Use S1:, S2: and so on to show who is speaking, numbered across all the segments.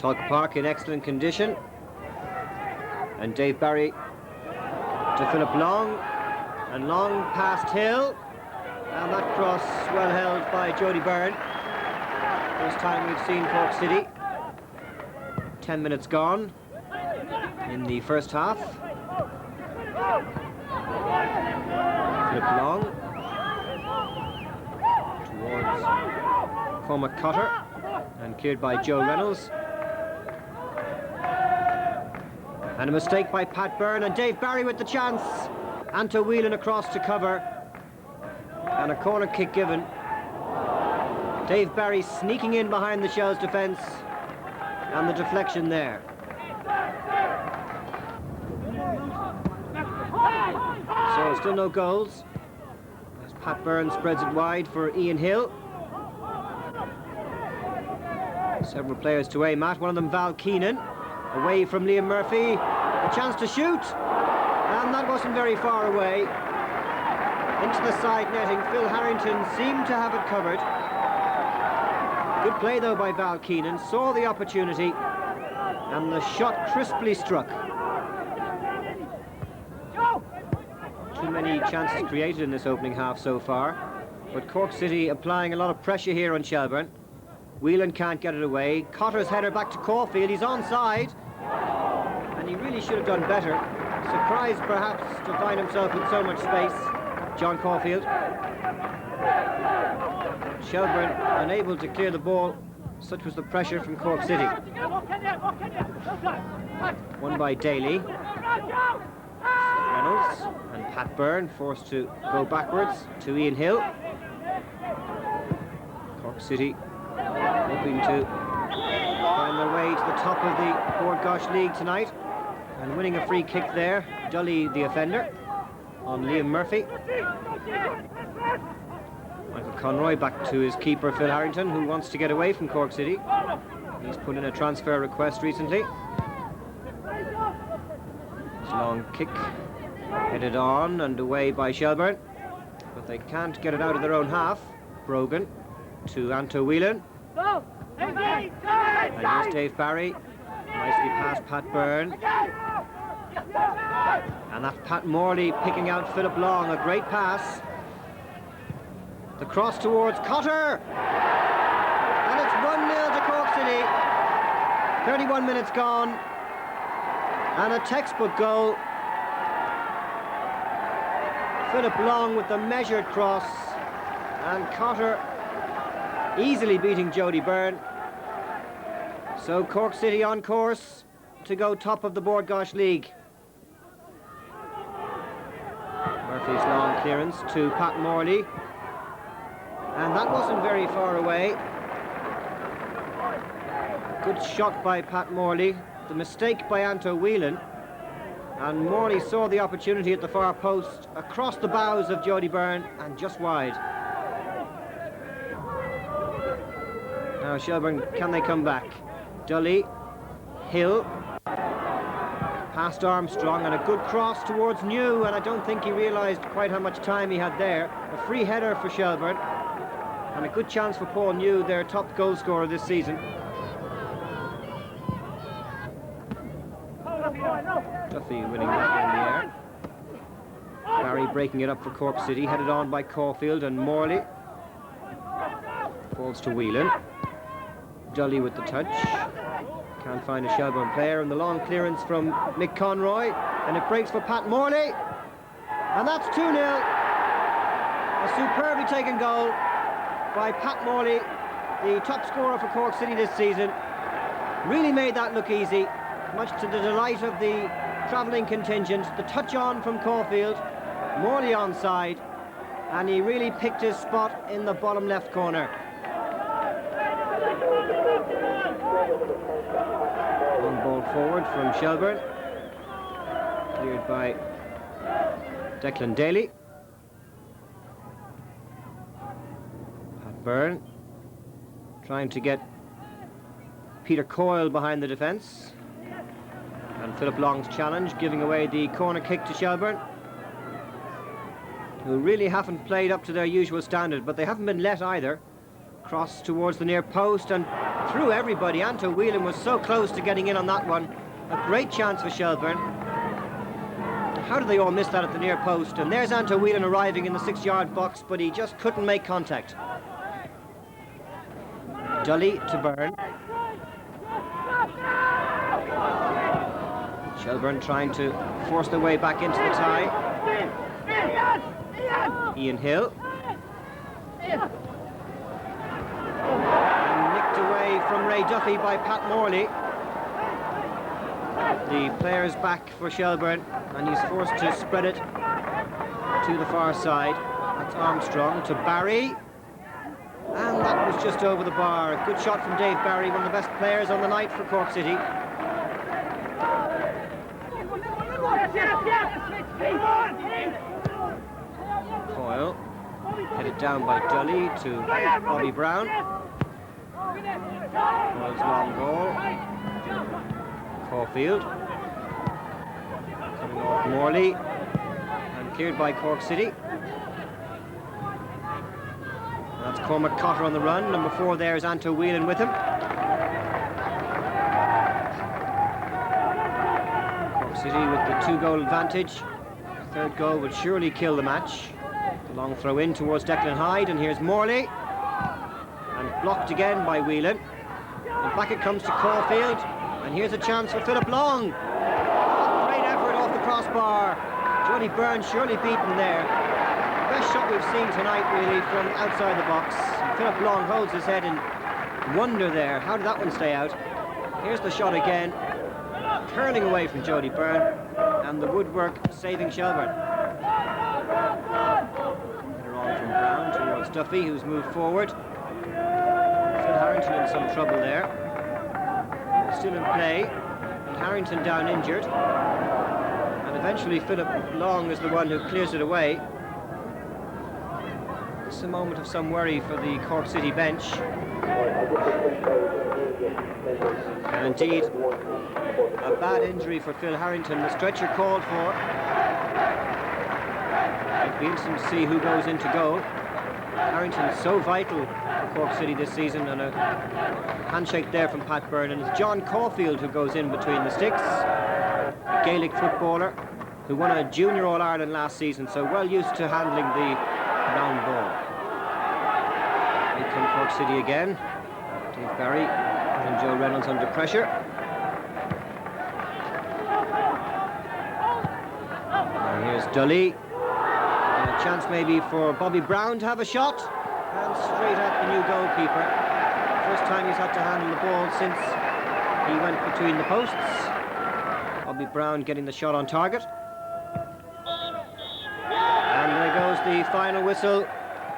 S1: Tulka Park in excellent condition. And Dave Barry to Philip Long. And Long past Hill. And that cross well held by Jody Byrne. First time we've seen Cork City. 10 minutes gone in the first half. Philip Long towards Cormac Cotter and cleared by Joe Reynolds. And a mistake by Pat Byrne, and Dave Barry with the chance. Anto Whelan across to cover. And a corner kick given. Dave Barry sneaking in behind the Shells defence. And the deflection there. So still no goals. As Pat Byrne spreads it wide for Ian Hill. Several players to aim at. One of them Val Keenan. Away from Liam Murphy. A chance to shoot. And that wasn't very far away. Into the side netting. Phil Harrington seemed to have it covered. Good play though by Val Keenan. Saw the opportunity. And the shot crisply struck. Too many chances created in this opening half so far. But Cork City applying a lot of pressure here on Shelbourne. Whelan can't get it away. Cotter's header back to Caulfield. He's onside. And he really should have done better. Surprised perhaps to find himself with so much space. John Caulfield. Shelbourne unable to clear the ball. Such was the pressure from Cork City. Won by Daly. Reynolds and Pat Byrne forced to go backwards to Ian Hill. Cork City hoping to find their way to the top of the Bord Gáis League tonight, and winning a free kick there. Dully the offender on Liam Murphy. Michael Conroy back to his keeper Phil Harrington, who wants to get away from Cork City. He's put in a transfer request recently. It's a long kick headed on and away by Shelbourne, but they can't get it out of their own half. Brogan to Anto Whelan. And here's Dave Barry. Nicely past Pat Byrne. And that's Pat Morley picking out Philip Long. A great pass. The cross towards Cotter. And it's 1-0 to Cork City. 31 minutes gone. And a textbook goal. Philip Long with the measured cross. And Cotter easily beating Jody Byrne. So Cork City on course to go top of the Bord Gáis League. Murphy's long clearance to Pat Morley. And that wasn't very far away. Good shot by Pat Morley. The mistake by Anto Whelan. And Morley saw the opportunity at the far post, across the bows of Jody Byrne, and just wide. Now Shelbourne, can they come back? Dully, Hill, past Armstrong, and a good cross towards New, and I don't think he realised quite how much time he had there. A free header for Shelbourne, and a good chance for Paul New, their top goal scorer this season. Duffy winning that in the air. Barry breaking it up for Cork City, headed on by Caulfield, and Morley falls to Whelan. Dully with the touch. Can't find a Shelbourne player, and the long clearance from Mick Conroy, and it breaks for Pat Morley, and that's 2-0. A superbly taken goal by Pat Morley, the top scorer for Cork City this season. Really made that look easy, much to the delight of the travelling contingent. The touch on from Caulfield, Morley onside, and he really picked his spot in the bottom left corner. Long ball forward from Shelbourne, cleared by Declan Daly. Pat Byrne trying to get Peter Coyle behind the defence, and Philip Long's challenge giving away the corner kick to Shelbourne, who really haven't played up to their usual standard, but they haven't been let either. Cross towards the near post, and through everybody. Anto Whelan was so close to getting in on that one. A great chance for Shelbourne. How did they all miss that at the near post? And there's Anto Whelan arriving in the 6-yard box, but he just couldn't make contact. Dully to Byrne. Shelbourne trying to force their way back into the tie. Ian Hill. And nicked away from Ray Duffy by Pat Morley. The player's back for Shelbourne, and he's forced to spread it to the far side. That's Armstrong to Barry. And that was just over the bar. A good shot from Dave Barry, one of the best players on the night for Cork City. Coyle, headed down by Dully to Bobby Brown. Coyle's long ball. Caulfield. Coming off Morley. And cleared by Cork City. That's Cormac Cotter on the run. Number 4 there is Anto Whelan with him. Cork City with the 2-goal advantage. The third goal would surely kill the match. The long throw in towards Declan Hyde, and here's Morley. And blocked again by Whelan. And back it comes to Caulfield. And here's a chance for Philip Long. Great effort off the crossbar. Jody Byrne surely beaten there. Best shot we've seen tonight, really, from outside the box. Philip Long holds his head in wonder there. How did that one stay out? Here's the shot again. Curling away from Jody Byrne. And the woodwork saving Shelbourne. Header on from Brown towards Duffy, who's moved forward. Phil Harrington in some trouble there. Still in play. And Harrington down injured. And eventually Philip Long is the one who clears it away. It's a moment of some worry for the Cork City bench. And indeed, a bad injury for Phil Harrington. The stretcher called for. It'll be interesting to see who goes into goal. Harrington's so vital for Cork City this season, and a handshake there from Pat Byrne. And it's John Caulfield who goes in between the sticks. A Gaelic footballer who won a Junior All-Ireland last season, so well used to handling the round ball. Here come Cork City again. Dave Barry and Joe Reynolds under pressure. And here's Dully. And a chance maybe for Bobby Brown to have a shot. And straight at the new goalkeeper. First time he's had to handle the ball since he went between the posts. Bobby Brown getting the shot on target. And there goes the final whistle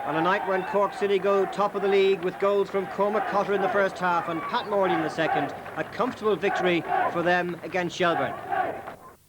S1: on a night when Cork City go top of the league with goals from Cormac Cotter in the first half and Pat Morley in the second. A comfortable victory for them against Shelbourne.